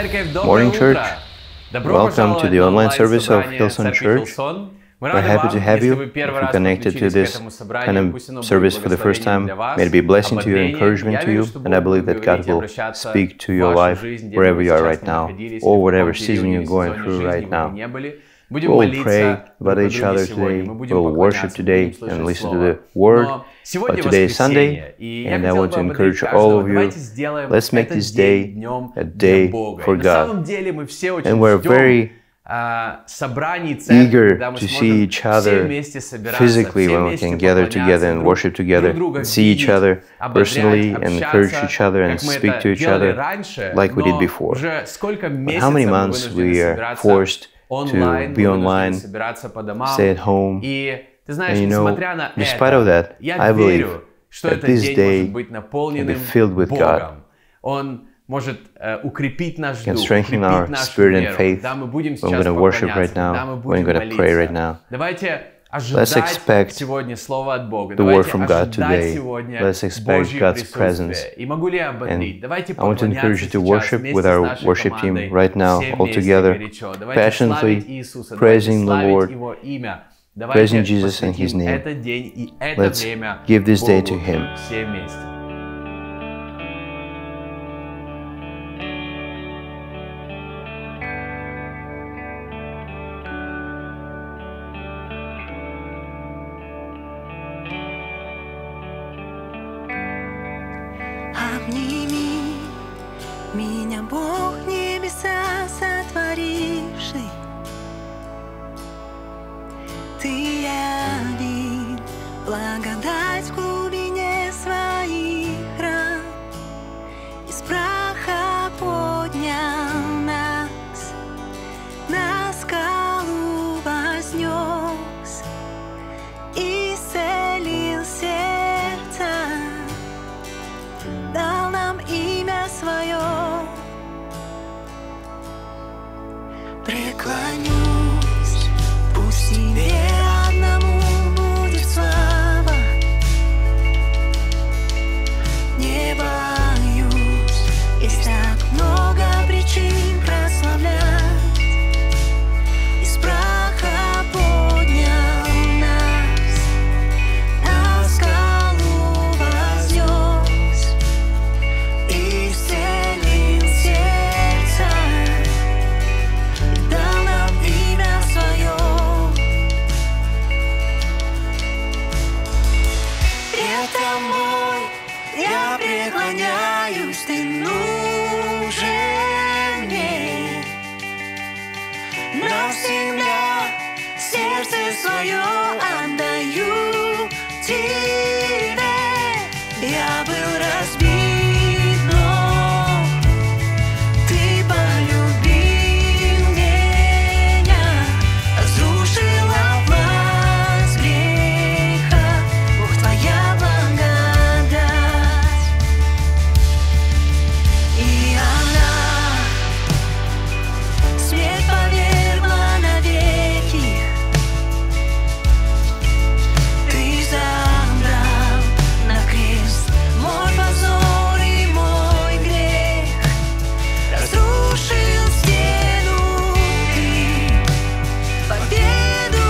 Morning Church, welcome to the online service of Hillsong Church. We're happy to have you. If you're connected to this kind of service for the first time, may it be a blessing to you, encouragement to you, and I believe that God will speak to your life wherever you are right now, or whatever season you're going through right now. We will pray about each other today, we will worship today and listen to the Word. But today is Sunday, and I want to encourage all of you, let's make this day a day for God. And we're very eager to see each other physically when we can gather together and worship together, and see each other personally and encourage each other and speak to each other like we did before. But how many months we are forced to be online, stay at home, and you know, despite of that, I believe that this day can be filled with God. Can strengthen our spirit and faith. We're going to worship right now. We're going to pray right now. Let's expect the word from God today. Let's expect God's presence. And I want to encourage you to worship with our worship team right now, all together, passionately praising the Lord, praising Jesus and His name. Let's give this day to Him. Обними меня, Бог, небеса сотворивший. Ты явил благодать в глубине своих ран. Из праха поднял нас, на скалу вознес, исцелил сердца. Дал нам имя свое. Преклонюсь, пусть тебе одному будет слава. Не боюсь, есть так много причин прославлять. Из праха поднял нас, на скалу вознес, исцелил сердца, дал нам имя свое. Это мой, я преклоняюсь, ты нужен мне. Навсегда сердце свое отдаю тебе. Я был разбит, но ты полюбил меня, разрушила власть греха, Бог, твоя благодать. И она смерть повергла навеки. Ты забрал на крест мой позор и мой грех, разрушил стену ты, победу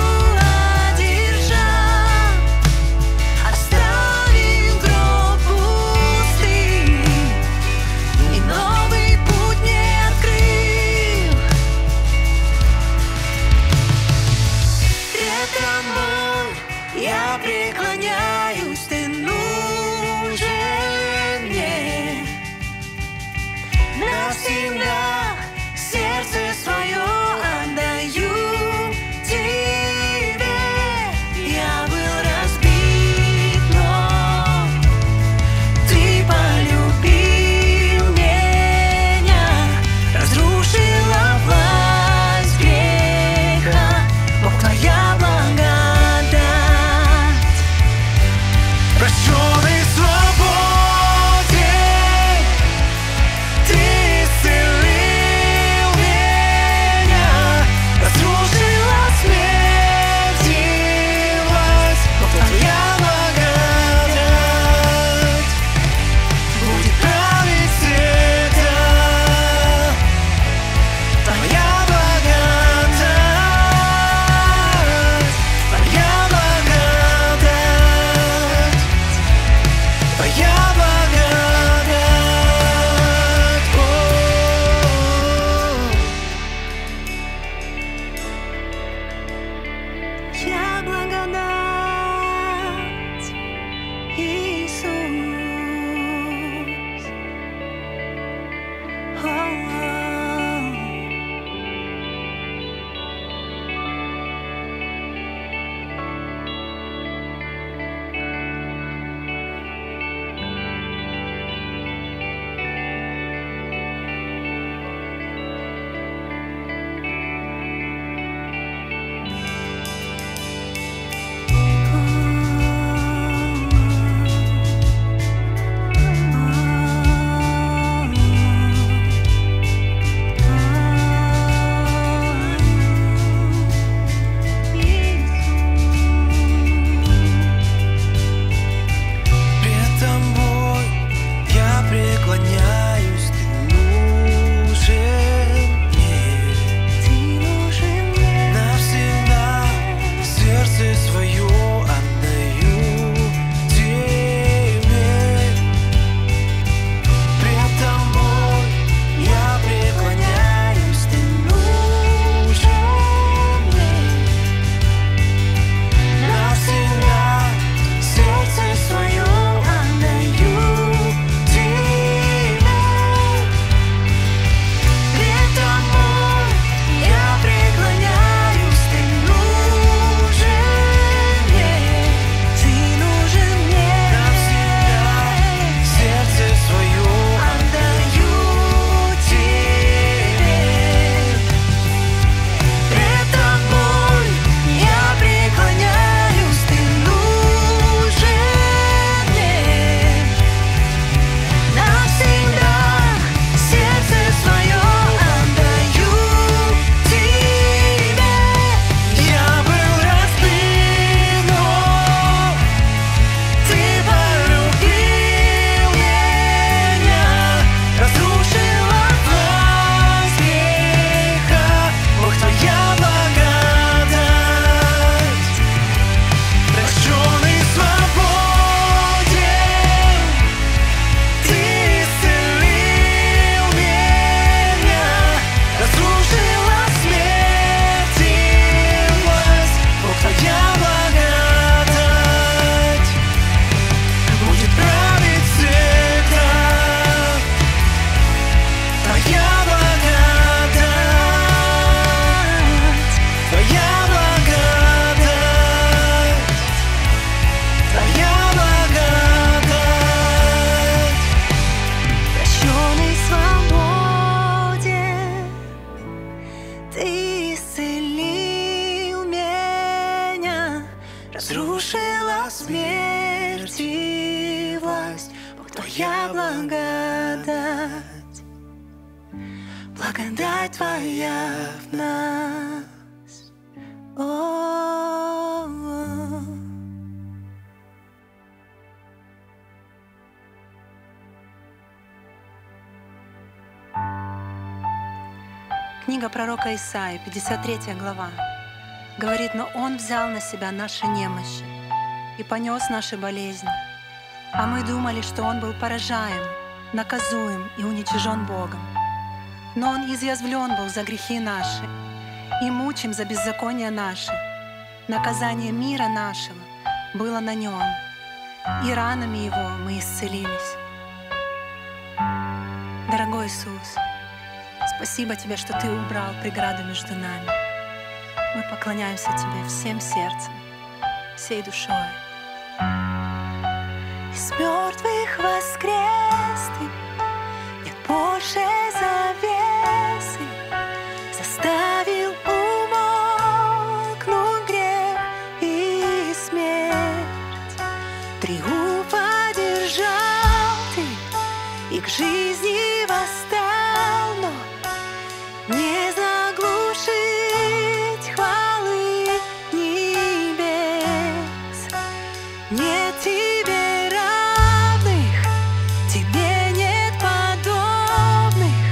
одержал, оставил гроб пустый и новый путь мне открыл. Это мой, я преклоняюсь, ты нужен мне. Навсегда сердце свое отдаю тебе. Я был разбит, но ты полюбил меня, разрушила власть греха, Бог, твоя благодать. Разрушила смерть и власть, Бог, Твоя благодать, благодать Твоя в нас. Книга пророка Исаии, 53 глава, говорит: «Но Он взял на себя наши немощи и понес наши болезни. А мы думали, что Он был поражаем, наказуем и уничижен Богом. Но Он изъязвлен был за грехи наши и мучим за беззакония наши. Наказание мира нашего было на Нем, и ранами Его мы исцелились». Дорогой Иисус, спасибо Тебе, что Ты убрал преграду между нами. Мы поклоняемся Тебе всем сердцем, всей душой. Из мертвых воскрес Ты, нет больше завесы, заставил умолкнуть грех и смерть. Триумф одержал Ты и к жизни восстал, но не заглушить хвалы небес. Нет Тебе равных, Тебе нет подобных,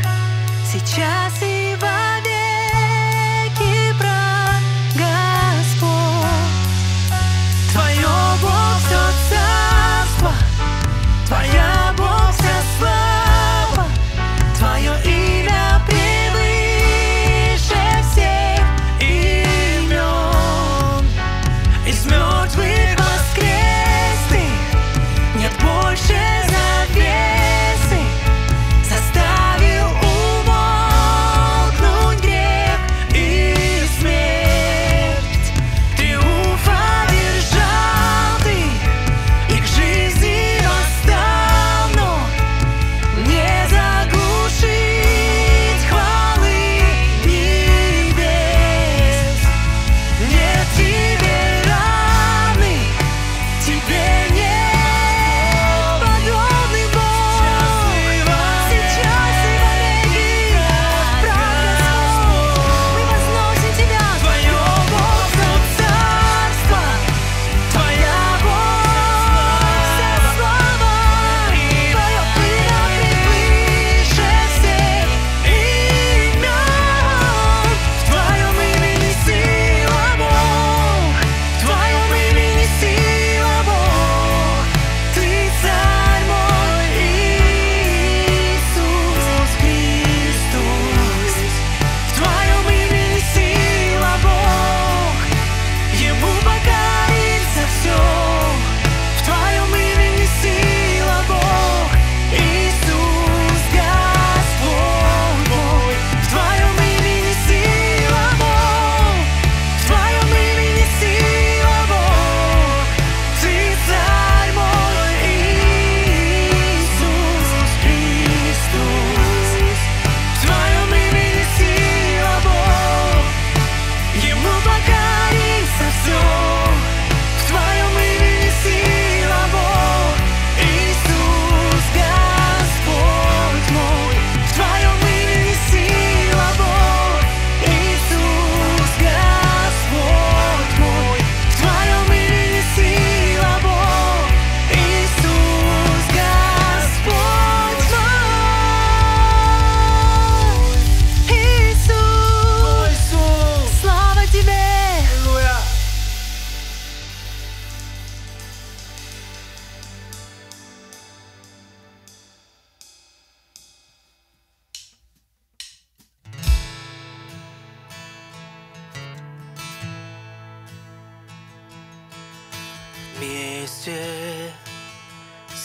вместе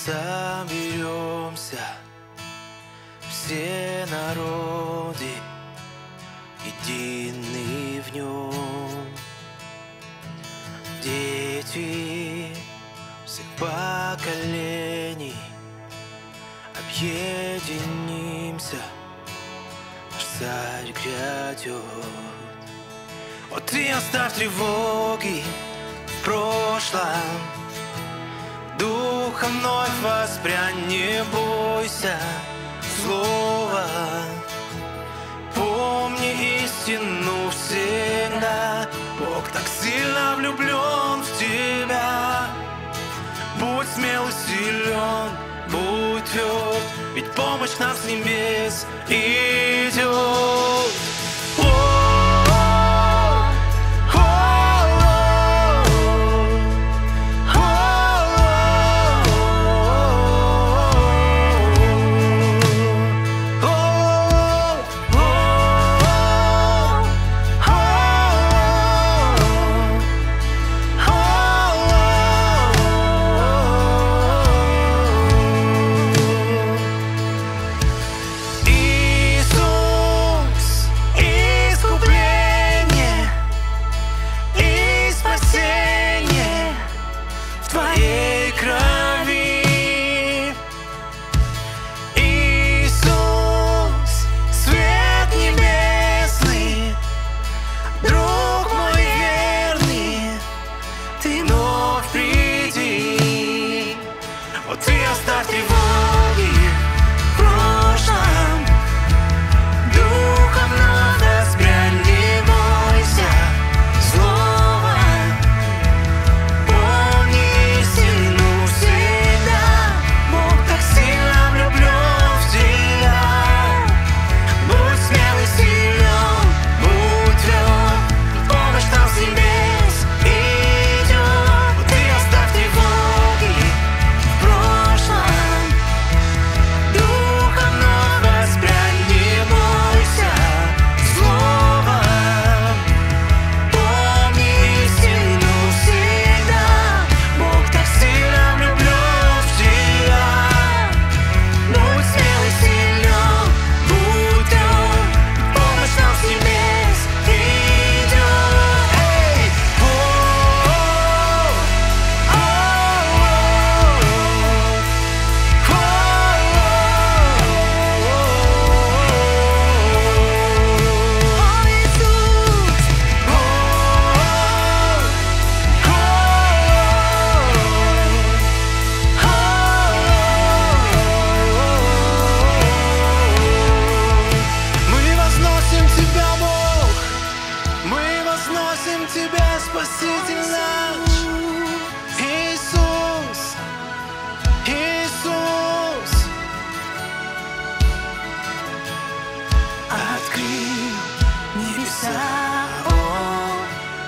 соберемся, все народы едины в нем, дети всех поколений, объединимся, наш царь грядет. Вот ты оставь тревоги в прошлом, духом вновь воспрянь, не бойся слова. Помни истину всегда, Бог так сильно влюблен в тебя. Будь смел и силен, будь тверд, ведь помощь нам с небес идет.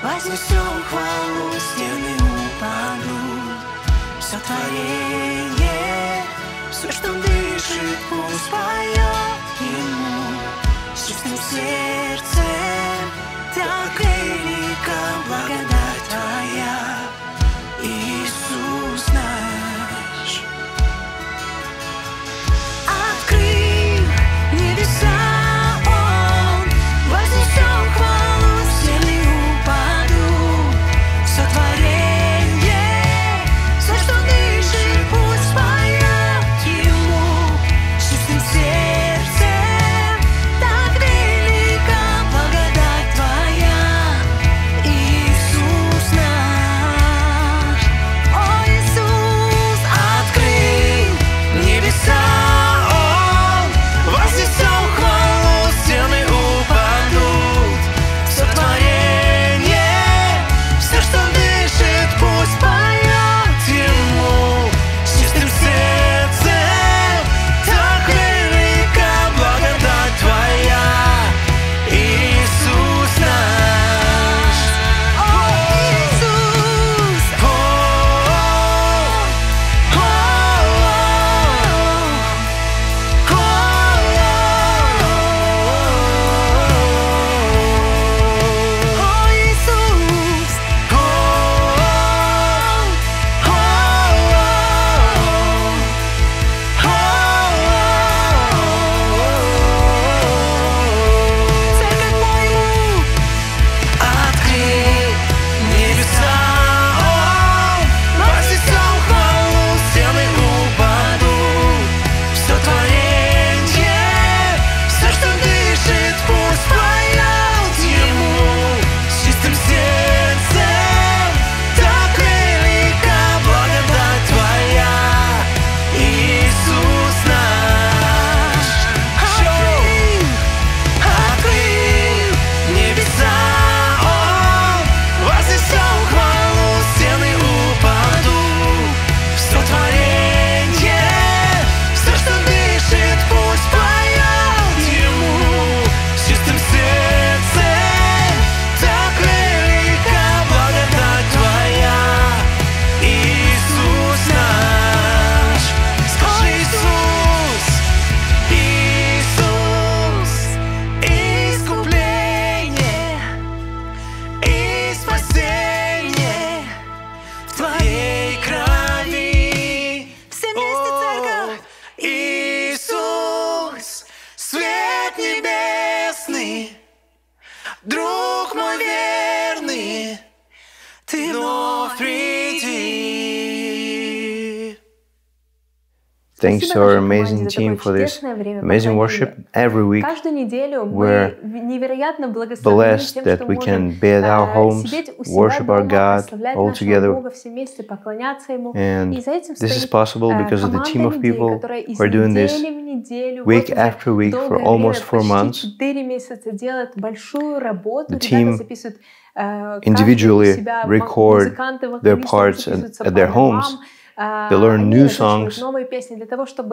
Вознесем хвалу, стены упадут, все творение, все, что дышит, пусть поет Ему с чистым сердцем. Так велика благодать Твоя, Иисус наш. Открыл небеса Он, вознесем хвалу, стены упадут, все творение, все, что дышит, пусть поет Ему с чистым сердцем. Так велика благодать Твоя, Thanks to our amazing team for this amazing worship. Every week we're blessed that we can be at our homes, worship our God all together. And this is possible because of the team of people who are doing this week after week for almost 4 months. The team individually record their parts at their homes. They learn new songs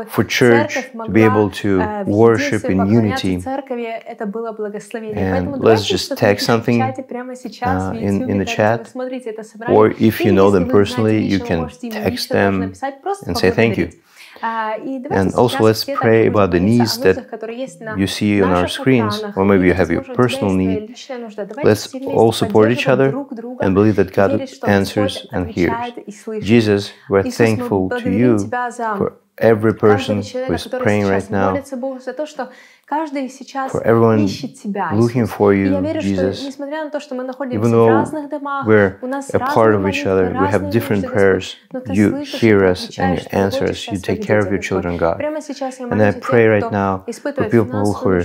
for church to be able to worship in unity. And let's just tag something in the chat, or if you know them personally, you can text them and say thank you. And also let's pray about the needs that you see on our screens, or maybe you have your personal need. Let's all support each other and believe that God answers and hears. Jesus, we're thankful to you for every person who is praying right now, for everyone looking for you, Jesus. Even though we're a part of each other, we have different prayers, you hear us and you answer us, you take care of your children, God. And I pray right now for people who are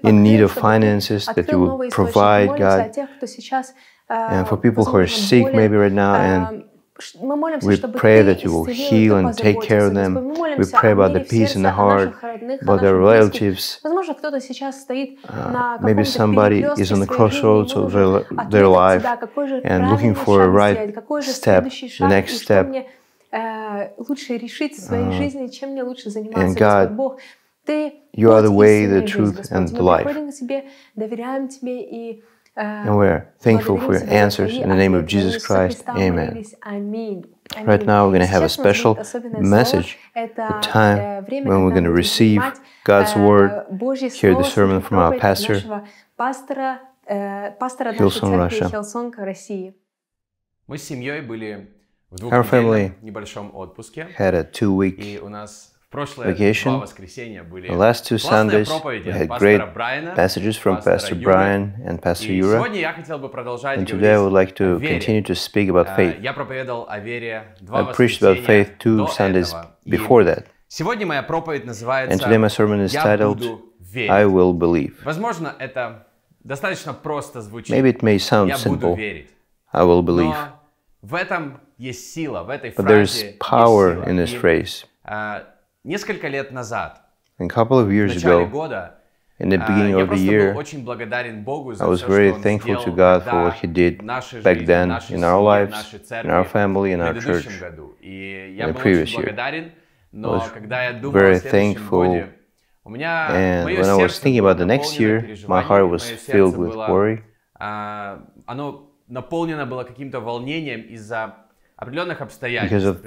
in need of finances, that you will provide, God. And for people who are sick maybe right now, and we pray that you will heal and take care of them. We pray about the peace in the heart, about their relatives. Maybe somebody is on the crossroads of their life and looking for a right step, the next step. And God, you are the way, the truth, and the life. And we're thankful for your answers. In the name of Jesus Christ, amen. Right now we're going to have a special message, a time when we're going to receive God's Word, hear the sermon from our pastor, Hillsong Russia. Our family had a 2-week vacation. The last 2 Sundays we had great passages from Pastor Brian and Pastor Yura. And today I would like to continue to speak about faith. I preached about faith 2 Sundays before that. And today my sermon is titled, I Will Believe. Maybe it may sound simple, I will believe. But there is power in this phrase. A couple of years ago, in the beginning of the year, I was very thankful to God for what He did back then in our lives, in our family, in our church, in the previous year. I was very thankful, and when I was thinking about the next year, my heart was filled with worry. Because of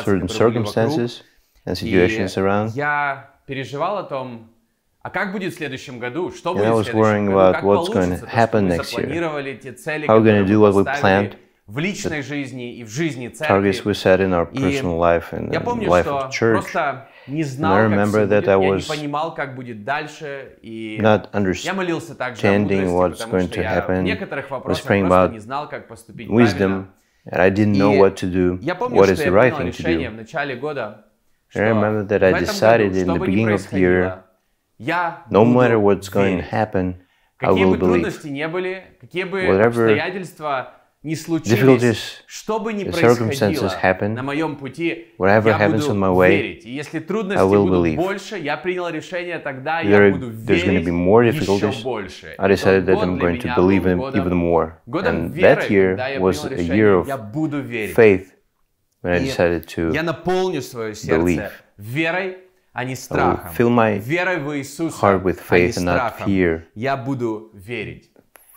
certain circumstances and situations around. And I was worrying about what's going to happen next year. How we're going to do what we planned, the targets we set in our personal life and in the life of church. And I remember that I was not understanding what's going to happen. I was praying about wisdom, and I didn't know what to do, what is the right thing to do. I remember that I decided in the beginning of the year, no matter what's going to happen, I will believe. Whatever difficulties, the circumstances happen, whatever happens on my way, I will believe. There's going to be more difficulties. I decided that I'm going to believe even more. And that year was a year of faith when I decided to believe. I will fill my heart with faith and not fear.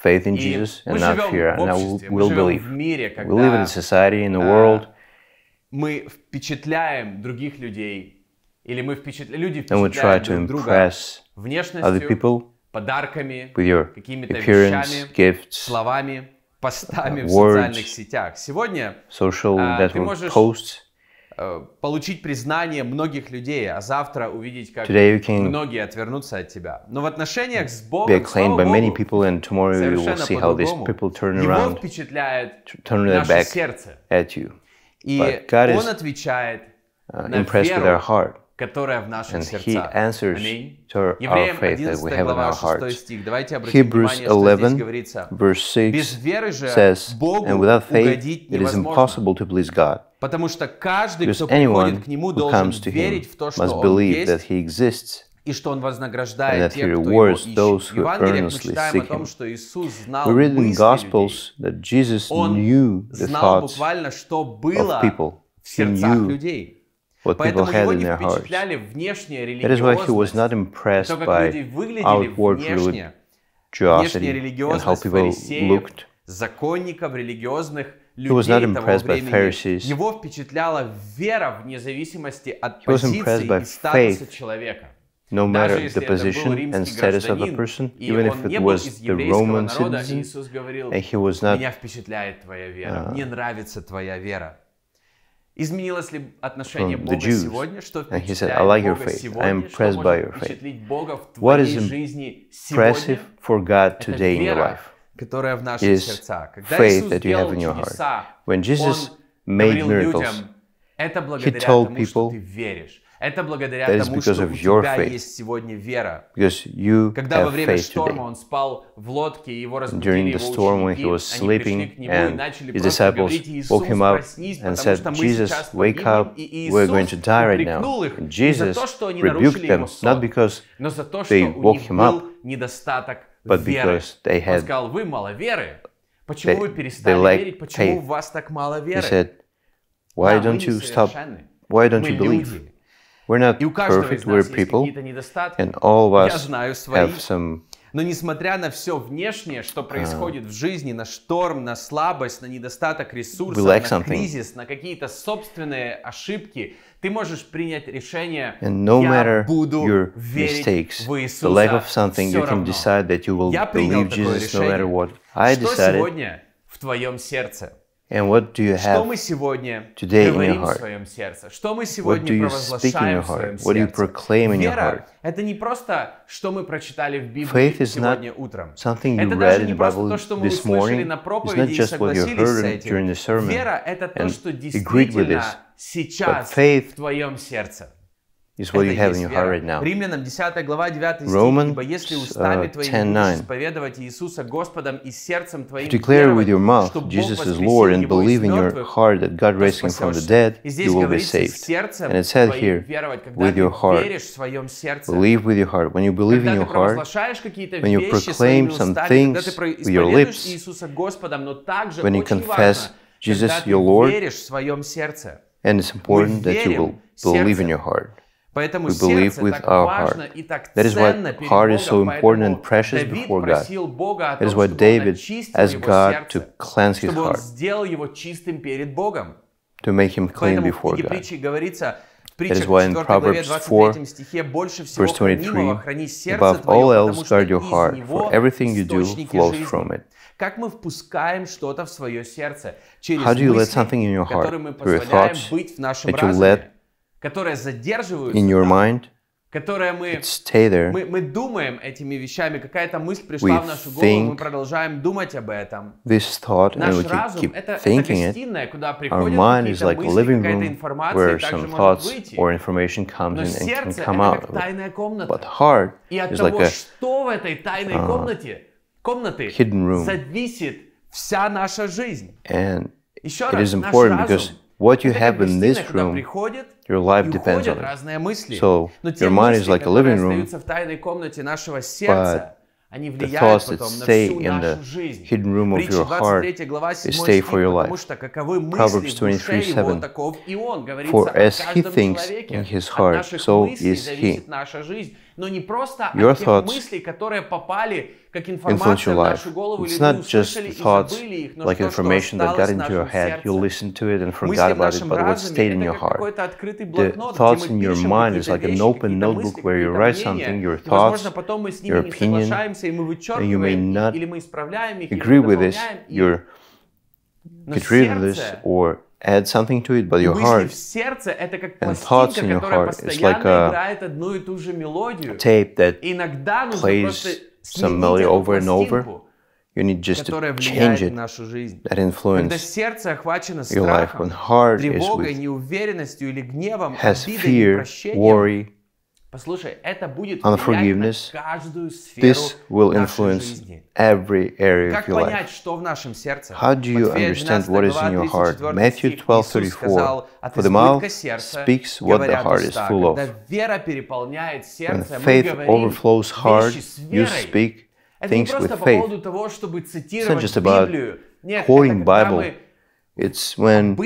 Faith in Jesus and not fear, and I will believe. We live in a society, in a world, and we try to impress other people with your appearance, gifts, words, social network posts. Получить признание многих людей, а завтра увидеть, как многие отвернутся от тебя. Но в отношениях с Богом, слава Богу, совершенно по-другому. Его впечатляет наше сердце. И Он отвечает на веру, and He answers to our faith that we have in our hearts. Hebrews 11, verse 6 says, and without faith it is impossible to please God, because anyone who comes to Him must believe that He exists and that He rewards those who earnestly seek Him. We read in the Gospels that Jesus knew the thoughts of people. He knew what people had in their hearts. That is why He was not impressed by outward religiosity and how people looked. He was not impressed by Pharisees. He was impressed by faith, no matter the position and status of a person, even if it was the Roman citizen, and he was not from the Jews. And he said, I like your faith, I am impressed by your faith. What is impressive for God today in your life is faith that you have in your heart. When Jesus made miracles, He told people that is because of your faith, because you have faith today. During the storm when He was sleeping and His disciples woke Him up and said, Jesus, wake up, we're going to die right now. And Jesus rebuked them, not because they woke Him up, but because they lacked faith. He said, why don't you stop? Why don't you believe? We're not perfect, we're people, and all of us have some Но несмотря на все внешнее, что происходит в жизни, на шторм, на слабость, на недостаток ресурсов, на кризис, на какие-то собственные ошибки, ты можешь принять решение, я буду верить в Иисуса все равно. Я принял такое решение. Что сегодня в твоем сердце? And what do you have today in your heart? What do you speak in your heart? What do you proclaim in your heart? Faith is not something you read in the Bible this morning. It's not just what you heard during the sermon and agreed with this. But faith is what you have in your heart right now. Romans 10:9. If you declare with your mouth Jesus is Lord and believe in your heart that God raised Him from the dead, you will be saved. And it said here, with your heart. Believe with your heart. When you believe in your heart, when you proclaim some things with your lips, when you confess Jesus your Lord, and it's important that you will believe in your heart. We believe with our heart. That is why heart is so important and precious before God. That is why David asked God to cleanse his heart, to make him clean before God. That is why in Proverbs 4, verse 23, above all else guard your heart, for everything you do flows from it. How do you let something in your heart, through your thoughts, that you let in your mind, it stay there. We think this thought and we keep thinking it. Our mind is like a living room where some thoughts or information comes in and can come out. But heart is like a hidden room. And it is important because what you have in this room, your life depends on it. So your mind is like a living room, but the thoughts that stay in the hidden room of your heart, they stay for your life. Proverbs 23:7. For as he thinks in his heart, so is he. Your thoughts influence your life. It's not just thoughts like information that got into your head, you listened to it and forgot about it, but what stayed in your heart. The thoughts in your mind is like an open notebook where you write something, your thoughts, your opinion, and you may not agree with this, you get rid of this or add something to it, but your heart and thoughts in your heart is like a tape that plays some melody over and over, You need just to change it, that influence your life. When heart is with, has fear, worry, unforgiveness, this will influence every area of your life. How do you understand what is in your heart? Matthew 12:34. For the mouth speaks what the heart is full of. When faith overflows heart, you speak things with faith. It's not just about quoting Bible. It's when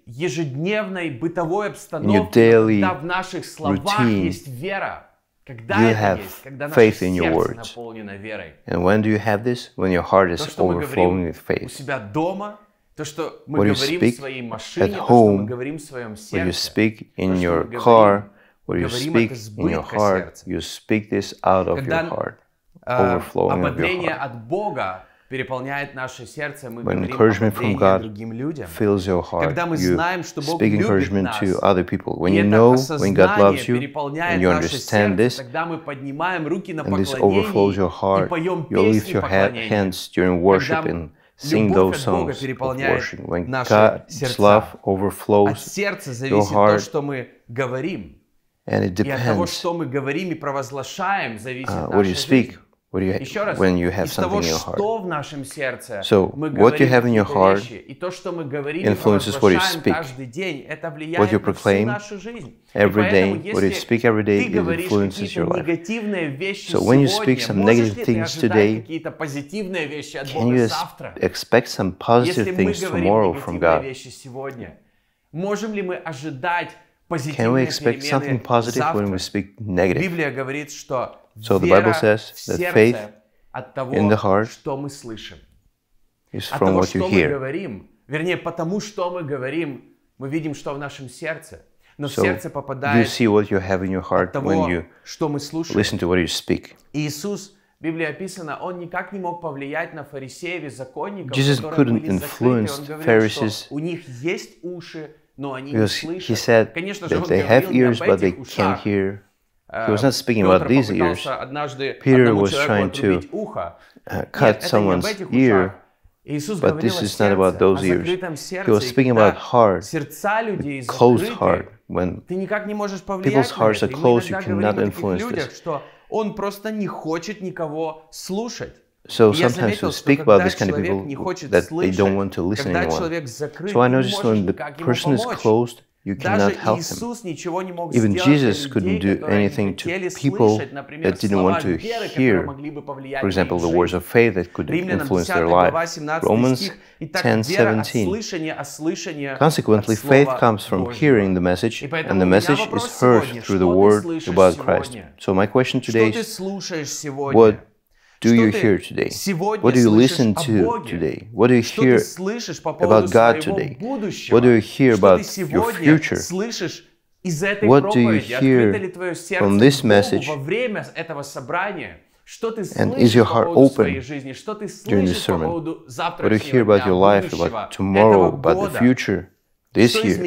ежедневной бытовой обстановке, когда в наших словах есть вера, когда это есть, когда наше сердце наполнено верой. And when do you have this? When your heart is overflowing with faith. У себя дома, то, что мы говорим в своей машине, то, что мы говорим в своем сердце, what you speak in your car, what you speak in your heart, you speak this out of your heart, overflowing of your heart. От Бога переполняет наше сердце, мы when говорим encouragement from God другим людям. fills your heart, Когда мы знаем, что Бог speak любит encouragement нас, to other people. When you know, when God loves you, and you understand this, тогда мы поднимаем руки на and this overflows your heart, you lift your hands during worship and sing those songs of worship. When God's love overflows your heart, что мы говорим, and it depends. И от того, что мы говорим и провозглашаем, зависит what do you speak? What do you when you have something in your heart? So, what you have in your heart influences what you speak. What you proclaim every day, what you speak every day, it influences your life. So, when you speak some negative things today, can you expect some positive things tomorrow from God? Can we expect something positive when we speak negative? So the Bible says that faith in the heart is from what you hear. Вернее, потому что мы говорим, мы видим, что в нашем сердце. Но в сердце You попадает see what you have in your heart when you что мы слушаем. listen to what you speak. Иисус, в Библии описано, он никак не мог повлиять на фарисеев и законников, Jesus которые couldn't были закрыты. influence Он говорил, Pharisees что у них есть уши, но они не because he слышат. said Конечно же, that он they have говорил не ears, об but they этих can't ушах. hear. He was not speaking about these ears. Peter was trying to cut someone's ear, but this is not about those ears. He was speaking about heart, closed heart. When people's hearts are closed, you cannot influence this. Он просто не хочет никого слушать. So sometimes we speak about this kind of people that they don't want to listen anymore. So I noticed when the person is closed, you cannot help him. Even Jesus couldn't do anything to people that didn't want to hear, for example, the words of faith that could influence their life. Romans 10:17. Consequently, faith comes from hearing the message, and the message is heard through the word about Christ. So my question today is, what do you hear today? What do you listen to today? What do you hear about God today? What do you hear about your future? What do you hear from this message? And is your heart open during this sermon? What do you hear about your life, about tomorrow, about the future? This year,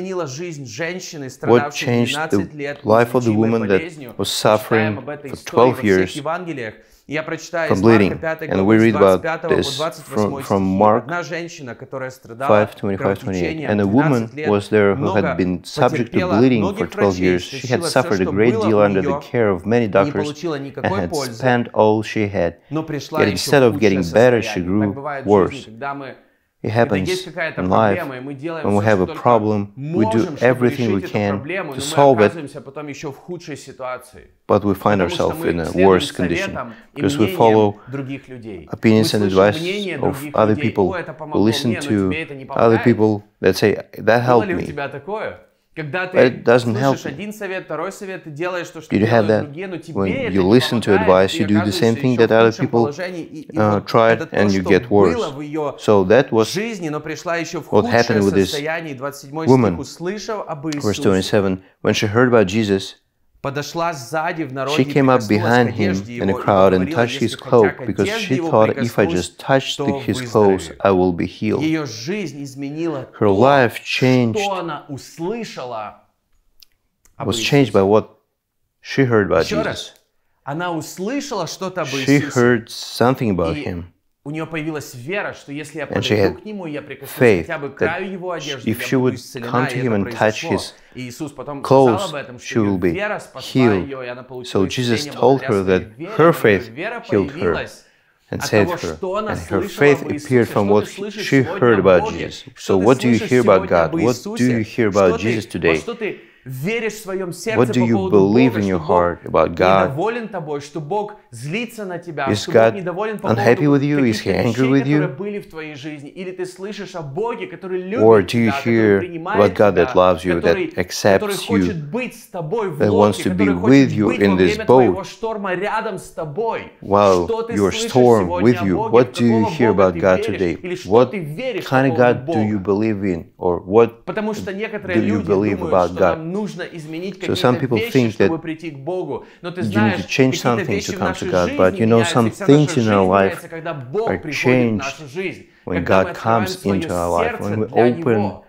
what changed the life of the woman that was suffering for 12 years from bleeding? And we read about this from Mark 5:25-28. And a woman was there who had been subject to bleeding for 12 years. She had suffered a great deal under the care of many doctors and had spent all she had. Yet instead of getting better, she grew worse. It happens in life. When we have a problem, we do everything we can to solve it, but we find ourselves in a worse condition because we follow opinions and advice of other people. We listen to other people that say, that helped me. But it doesn't help you. Did you have that? When you listen to advice, you do the same thing that other people tried and you get worse. So that was what happened with this woman. Verse 27, when she heard about Jesus, she came up behind him in a crowd and touched his cloak because she thought, if I just touch his clothes, I will be healed. Her life was changed by what she heard about Jesus. She heard something about him. у нее появилась вера, что если я And she подойду had к нему, и я прикоснусь faith хотя бы к that краю его одежды, if я she буду would исцелена, come to и him это and touch произошло. his И Иисус потом clothes, сказал об этом, she что ее will be вера спасла healed. ее, и она получила So Jesus исцеление told благодаря her своей that вере. her Но ее faith вера healed her появилась and от saved того, her. что она And her слышала faith об appeared Иисусе. from Что what ты слышишь she сегодня heard о about Боге? Jesus. Что So ты what do you слышишь hear about сегодня God? об What do Иисусе? you hear Что about Jesus ты, во today? что ты веришь в своем What сердце do по you поводу believe Бога, in что your Бог heart about God? недоволен тобой, что Бог злится на тебя, Is что Бог God недоволен по unhappy поводу with you? Is каких-то He angry вещей, with которые you? были в твоей жизни? Или ты слышишь о Боге, который Or любит do you тебя, который hear принимает about God тебя, that loves you, который that accepts хочет you, быть с тобой в that wants лодке, to be который with хочет you быть in во this время твоего boat шторма рядом с тобой? while Что ты your слышишь storm сегодня with о you? Боге? What В do you какого hear Бога about ты God веришь? today? Или что What ты веришь по kind of поводу God do you Бога? believe in? Or what Потому что некоторые do you люди believe думают, about что God? нам нужно изменить So some какие-то people вещи, think that чтобы прийти к Богу. Но ты you need знаешь, to change какие-то something вещи to в come to нашей God, but жизни you know меняются, some и вся things наша in жизнь our life меняется, когда Бог are приходит в changed нашу жизнь, when когда мы God открываем comes свое into our life, сердце when we для open Него.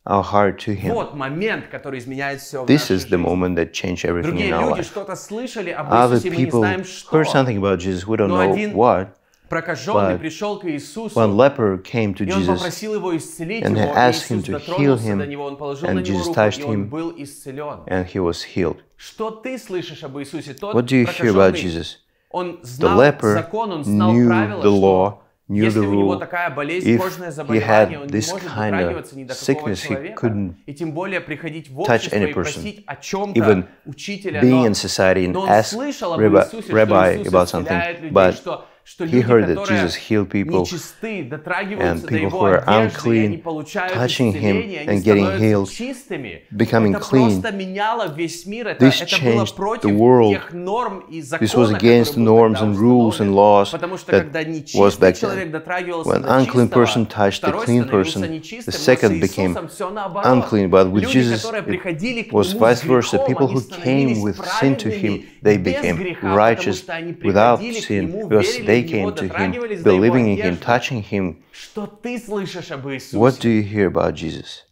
our heart to Him. Вот момент, который изменяет все в This нашей is the жизни. moment that changed everything Другие in our люди life. что-то слышали об Other Иисусе, мы не people знаем что. heard something about Jesus, we don't Но know один what. прокаженный But пришел к one Иисусу, leper came to и он Jesus попросил его исцелить and его, и asked him Иисус to heal дотронулся до him, него, он положил на and него Jesus руку, touched и он him, был исцелен. and he was healed. Что ты слышишь об Иисусе? Тот What do you hear about прокаженный, Jesus? он The знал leper закон, он знал knew правила, the law, что knew если the у него rule. такая болезнь, If кожное he заболевание, had он не this может kind of дотрагиваться ни до какого sickness, he человека, couldn't и тем более приходить в touch общество any и person. просить о чем-то Even учителя, being но in society and он ask слышал об Иисусе, что rabbi Иисус about исцеляет something, людей, but что he люди, heard that которые Jesus healed people, нечисты, and дотрагиваются до people его who are одежды, и они unclean, получают touching исцеление, him они and getting становятся healed, чистыми. becoming Это clean. просто меняло весь мир. Это This было changed против the world. тех норм и This was законов, against которые the был norms тогда and rules and установлен. laws Потому что that когда was нечистый back человек then. дотрагивался When до unclean person чистого, touched the второй clean становился person, нечистым, the но с second became Иисусом все наоборот. unclean. But with Люди, Jesus, которые приходили к it was Нему vice с versa. грехом, People они who came становились with sin to Him, праведными they без became греха, потому righteous что они without приходили к sin, Нему, because верили they в Него, came to Him, дотрагивались до Его believing in Him, одежды. touching Him. Что ты слышишь об What Иисусе? do you hear about Jesus?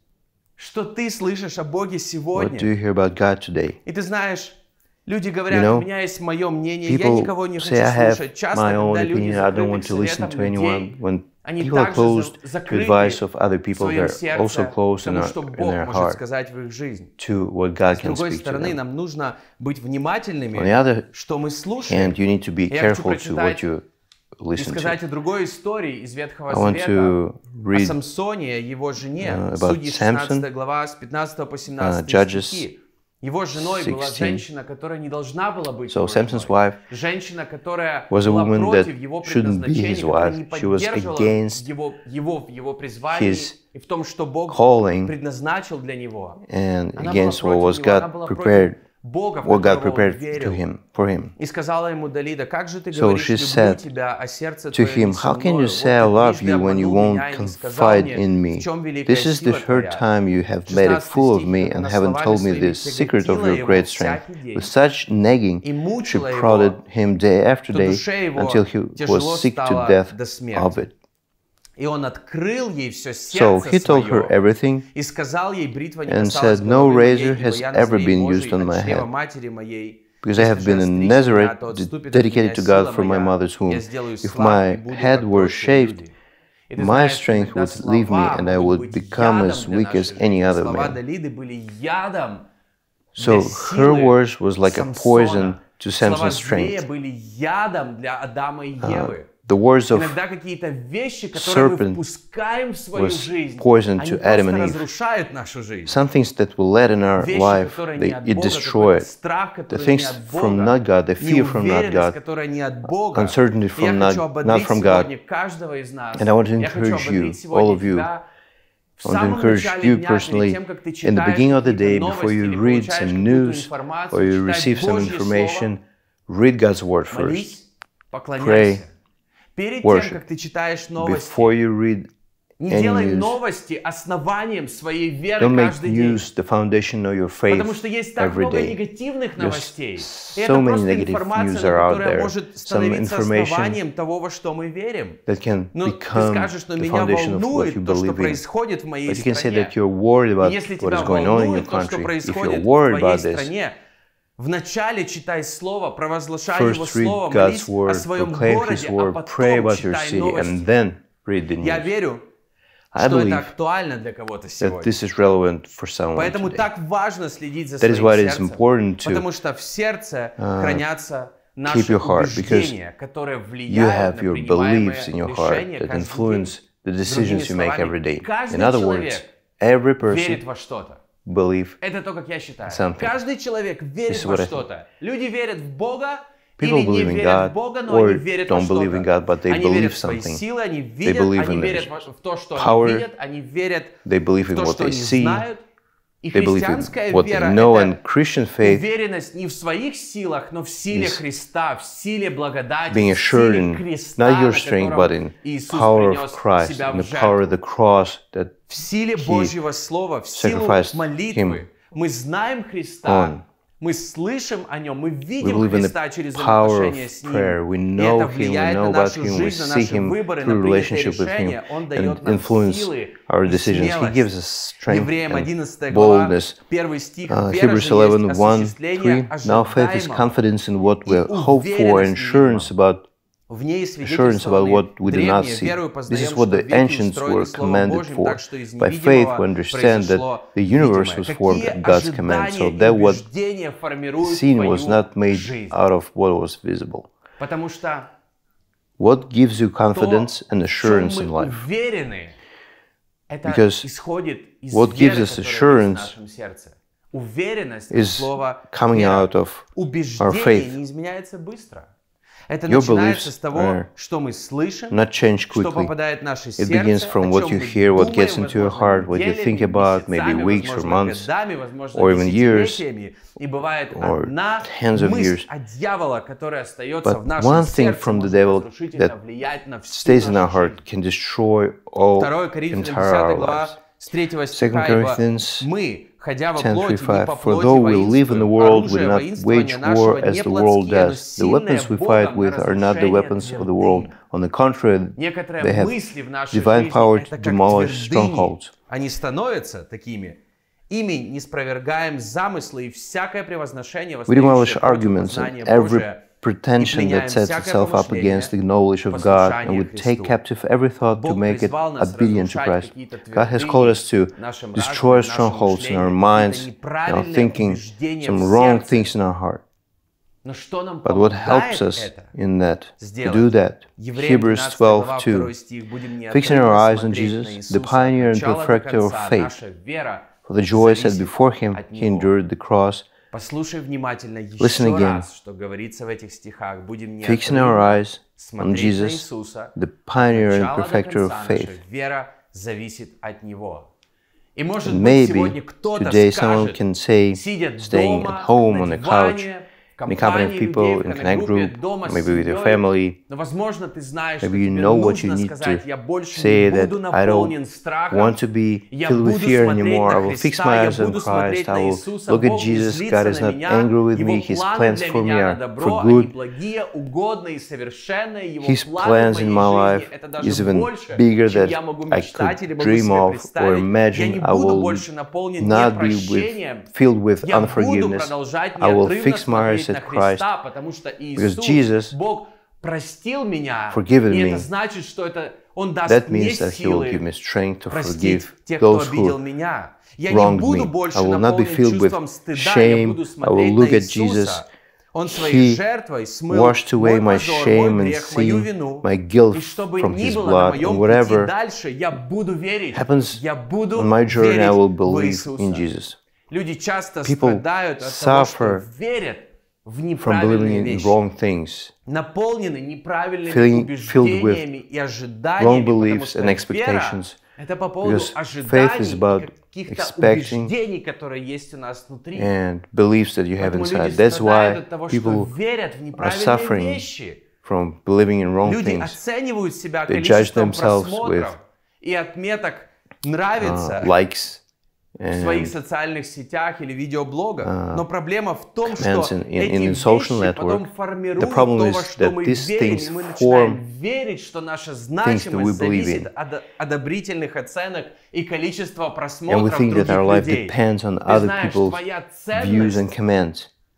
Что ты слышишь о Боге What do сегодня? you hear about God today? И ты знаешь, люди говорят, You know, у меня есть мое мнение, я People никого не хочу say, I have слушать. Часто, my own когда люди opinion, I don't закрыты want к to listen советам to anyone. людей, When они people are также closed to закрыты advice of other в people, своем they're also сердце closed тому, in что their Бог может heart сказать в их жизнь. to what God С can другой speak to стороны, them. нам нужно быть On the внимательными, other что мы слушаем. hand, you need to be Я хочу careful to what прочитать you и listen сказать to. о другой истории из Ветхого I want Завета, to о read Самсоне, его жене, about Судьи 16 Samson, глава, с 15 по 17 Judges стихи. Его женой была 16. женщина, которая не должна была быть So его Samson's женой. wife Женщина, которая was a была woman против that его shouldn't be предназначения, his которая wife. не She was поддерживала against его призвании his и в том, что Бог calling предназначил для него. and Она against была what was против него, она God была prepared, против Бога, в what God которого он prepared верил. to him, for him. И сказала ему Далида, как же ты So говоришь, she люблю said тебя, а сердце to твое не him, со how can мною? you say I Вот love ты you трижды when you обманул won't меня и не сказал confide мне, in в me? чем великая This is the сила third твоя. time you have made a 16 fool of стих, me как and она haven't словами told me своими the secret of тяготила your его great strength. всякий день With such nagging, и she мучила его, prodded him day after что day душе его until he тяжело was sick to стало death до of смерти. it. И он открыл ей все So сердце he told her свое everything и сказал ей, бритва не and касалась said, No головы моей, razor ибо has я ever Назарей been Божий used on my от чрева head, матери моей. because I have been a Nazarite dedicated to God from my mother's womb. If my head were shaved, my strength would leave me and I would become as weak as any other man. So her words was like a poison to Samson's strength. The words of Иногда какие-то вещи, которые мы впускаем в свою жизнь, они просто разрушают нашу жизнь. Some things that will let in our life, it destroy it. The things from not God, the fear from not God, uncertainty from not from God. And I want to encourage you, all of you, I want to encourage you personally, in the beginning of the day, before you read some news or you receive some information, read God's word first. Pray. Worship. Before you read any news, don't make news the foundation of your faith every day. There's so many negative news are out there. Some information that can become the foundation of what you believe in. But you can say that you're worried about what is going on in your country. If you're worried about this, Вначале читай Слово, провозглашай Его First read Слово, God's молись о word, своем proclaim городе, His а word, pray потом about your читай city, and новости. then read the Я news. верю, I что это believe актуально для кого-то that сегодня. this is relevant for someone Поэтому today. так важно следить за That is своим why it is сердцем, important to потому что в сердце хранятся keep наши your heart, because убеждения, которые you влияют have на your принимаемые beliefs in your heart решения that каждый influence день. the decisions you make every Другими day. словами, каждый In other человек words, every верит person во что-то. believes Это то, как я считаю. something. Каждый человек верит This is во what I что-то. Люди верят в Бога People или не believe in верят God в Бога, но or они верят во don't believe in God, что-то. but they Они believe верят в свои something. силы, они They видят, believe они in верят their в то, что power. они видят, они верят They believe в in то, what что they они see. знают. И They believe in христианская what they вера know, — and это Christian faith уверенность не в своих силах, но в силе is Христа, в силе благодати, being в assured силе in креста, not your на strength, котором but in Иисус power of принес Christ, себя in в the power of жертву. the cross that В силе He Божьего Слова, в силу sacrificed молитвы Him мы знаем Христа, on. мы слышим о Нем, мы We видим believe in Христа the через power взаимоотношения of с Ним. prayer. We И know это Him, we влияет know на about нашу Him, we жизнь, на see наши Him выборы, на through принятые relationship with Him решения. Он and дает нам influence силы our и decisions. He смелость. gives us strength Евреям and 11 глава, boldness. 1 стих. Вера Hebrews же 11, есть 1, 3. осуществление Now faith is ожидаемого confidence in what we и hope for, and assurance about в ней assurance about what we do not древние see. верою This познаем, is what что the веки ancients устроены were Словом commanded Божьим, for. так что из By faith we невидимого understand that произошло the universe видимое. was formed Какие at God's command, so ожидания that и what убеждения формируют seen was твою not made жизнь? out of what was visible. Потому что What gives you то, confidence and в чем assurance in мы life? уверены, это Because исходит из what gives веры, us которая есть в assurance нашем сердце. Уверенность, is слово coming вера. out of our Убеждение faith. не изменяется быстро. Это Your начинается beliefs с того, are что мы слышим, not change что quickly. попадает в наше It begins сердце, from о what чем you мы hear, what gets думаем, into your возможно, heart, what you think неделями, about, maybe месяцами, weeks or возможно, months, годами, возможно, or even years, десятилетиями. И бывает or одна tens of мысль years. от дьявола, которая остается But в нашем one thing сердце, from the может devil разрушительно that влиять на всю stays in our нашу жизнь. heart can destroy all 2 Коринфянам entire 10 our глава, lives. с 3 2 стиха, ибо Corinthians мы, ходя во 10:3, плоти, не по for плоти though we live in the world, we do воинствуем, not оружие wage воинствования war нашего as не the world плотские, но does. The сильное weapons we Богом fight на with are not the разрушение weapons of the world. твердынь. On the contrary, Некоторые they have мысли в нашей divine жизни power это to как demolish твердыни. strongholds. Они становятся такими. Ими не спровергаем замыслы и всякое превозношение, We demolish восстающее против arguments познания and every Божия, pretension that sets itself up against the knowledge of God, and we take captive every thought to make it obedient to Christ. God has called us to destroy strongholds in our minds, in our thinking, some wrong things in our heart. But what helps us in that, to do that, Hebrews 12:2, fixing our eyes on Jesus, the pioneer and perfecter of faith. For the joy set before him, he endured the cross. Послушай внимательно Listen еще again. раз, что говорится в этих стихах. Будем Fixing our неотрывно eyes on смотреть на Jesus, Иисуса. the pioneer and От начала до perfecter of конца faith. наша вера зависит от Него. И может And быть, сегодня maybe кто-то today someone скажет, can say, сидя staying дома, at home on на the couch, диване, in the company of компании people, людей, in в Connect группе, group, дома с maybe with your семьей. family. Но, возможно, ты знаешь, что Maybe you тебе know what you нужно need сказать, to я больше say не that буду I наполнен don't страхом, want to be я filled with буду fear смотреть anymore. I на will fix Христа, my я eyes on буду Christ. смотреть I на will Иисуса, look at Бог не Jesus. злится God is на not меня, angry with Его me. His планы plans для for me меня на are добро, for они good. благие, угодные и совершенные, Его His планы plans в in моей my жизни, life это is даже even больше, bigger чем than я могу I мечтать или could могу dream себе of or представить. Я не imagine. I буду will больше наполнен not be непрощением, filled with я буду unforgiveness. продолжать I will неотрывно fix my eyes смотреть на at Christ, Христа, потому что because Иисус, Jesus Бог простил меня, forgiven и me. это значит, что Он даст That мне means that he will give силы me strength to простить forgive тех, кто those обидел who меня. Я не wronged буду me. больше I will not be наполнен filled with чувством стыда, я shame. буду I will смотреть look на at Jesus. Иисуса. Он своей He жертвой смыл washed away мой my позор, shame мой and грех, мою sin, вину. my guilt И что бы from ни his было на blood, моем and пути whatever дальше, я буду верить. happens Я буду on my journey, I will верить в believe Иисуса. in Jesus. Люди часто People страдают от того, что suffer верят в From неправильные believing in вещи, wrong things, наполнены неправильными filled with убеждениями и wrong ожиданиями, потому beliefs что and вера expectations. — это по поводу Because faith is ожиданий about и каких-то expecting убеждений, которые есть у нас внутри. and beliefs that you have Поэтому inside. люди That's страдают why от того, что people верят в are неправильные suffering вещи. from believing in wrong Люди things. оценивают себя They judge количеством themselves просмотров with, и отметок «нравится» likes в своих and социальных сетях или видеоблогах. Но проблема в том, что comments in эти social вещи потом network. формируют The problem то, is во что that мы these верим, things и мы form начинаем верить, что наша we значимость believe зависит in. от одобрительных оценок и количества And we просмотров think that других our life людей. depends on Ты other знаешь, people's твоя views and ценность, comments.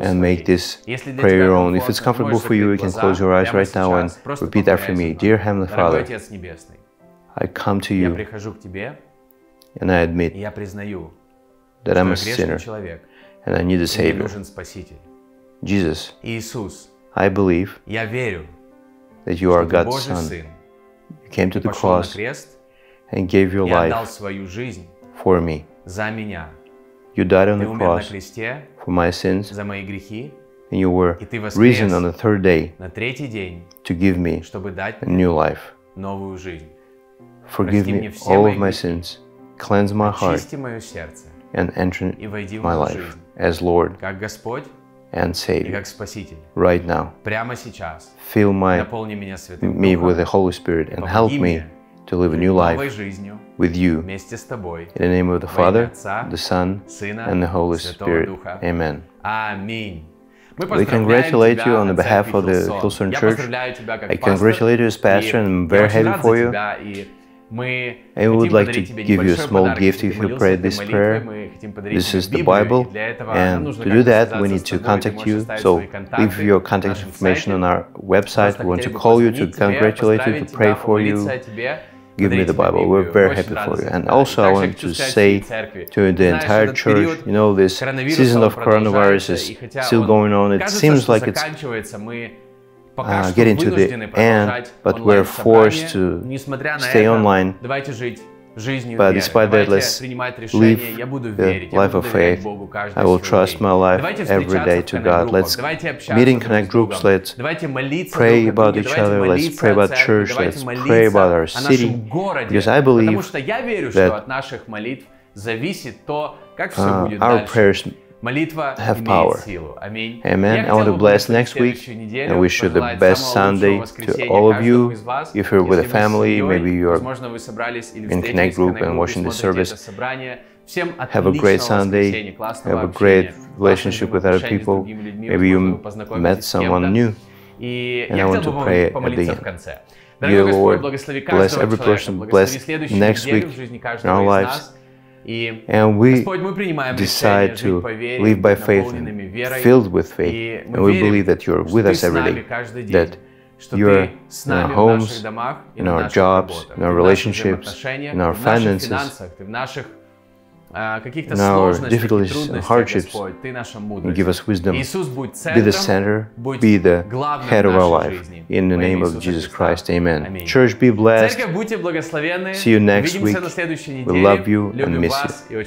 and make this prayer your own. If it's comfortable for you, you can close your eyes right now and repeat after me. Dear Heavenly Father, I come to you and I admit that I'm a sinner and I need a Savior. Jesus, I believe that you are God's Son. You came to the cross and gave your life for me. You died on the cross for my sins and you were risen on the third day to give me a new life. Forgive me all of my sins, cleanse my heart, and enter my life as Lord and Savior right now. Fill me with the Holy Spirit and help me to live a new life with you. In the name of the Father, the Son, and the Holy Spirit. Amen. We congratulate you on behalf of the Hillsong Church. I congratulate you as pastor and I'm very happy for you. I would like to give you a small gift if you pray this prayer. This is the Bible, and to do that we need to contact you. So leave your contact information on our website. We want to call you to congratulate you, to pray for you. Give me the Bible. We're very happy for you. And also I want to say to the entire church, you know, this season of coronavirus is still going on. It seems like it's getting to the end, but we're forced to stay online. But despite that, let's live the life of faith. I will trust my life every day to God. Let's meet in connect groups. Let's pray about each other. Let's pray about church. Let's pray about our city. Because I believe that our prayers have power. Amen. I want to bless next week and wish you the best Sunday to all of you. If you're with a family, maybe you're in Connect group and watching this service, have a great Sunday, have a great relationship with other people. Maybe you met someone new, and I want to pray at the end. Dear Lord, bless every person, bless next week in our lives. And we decide to live by faith, filled with faith, and we believe that you're with us every day, that you're in our homes, in our jobs, in our relationships, in our finances, in our difficulties and hardships, and give us wisdom. Be the center, be the head of our life. In the name of Jesus Christ, amen. Church, be blessed. See you next week. We love you and miss you.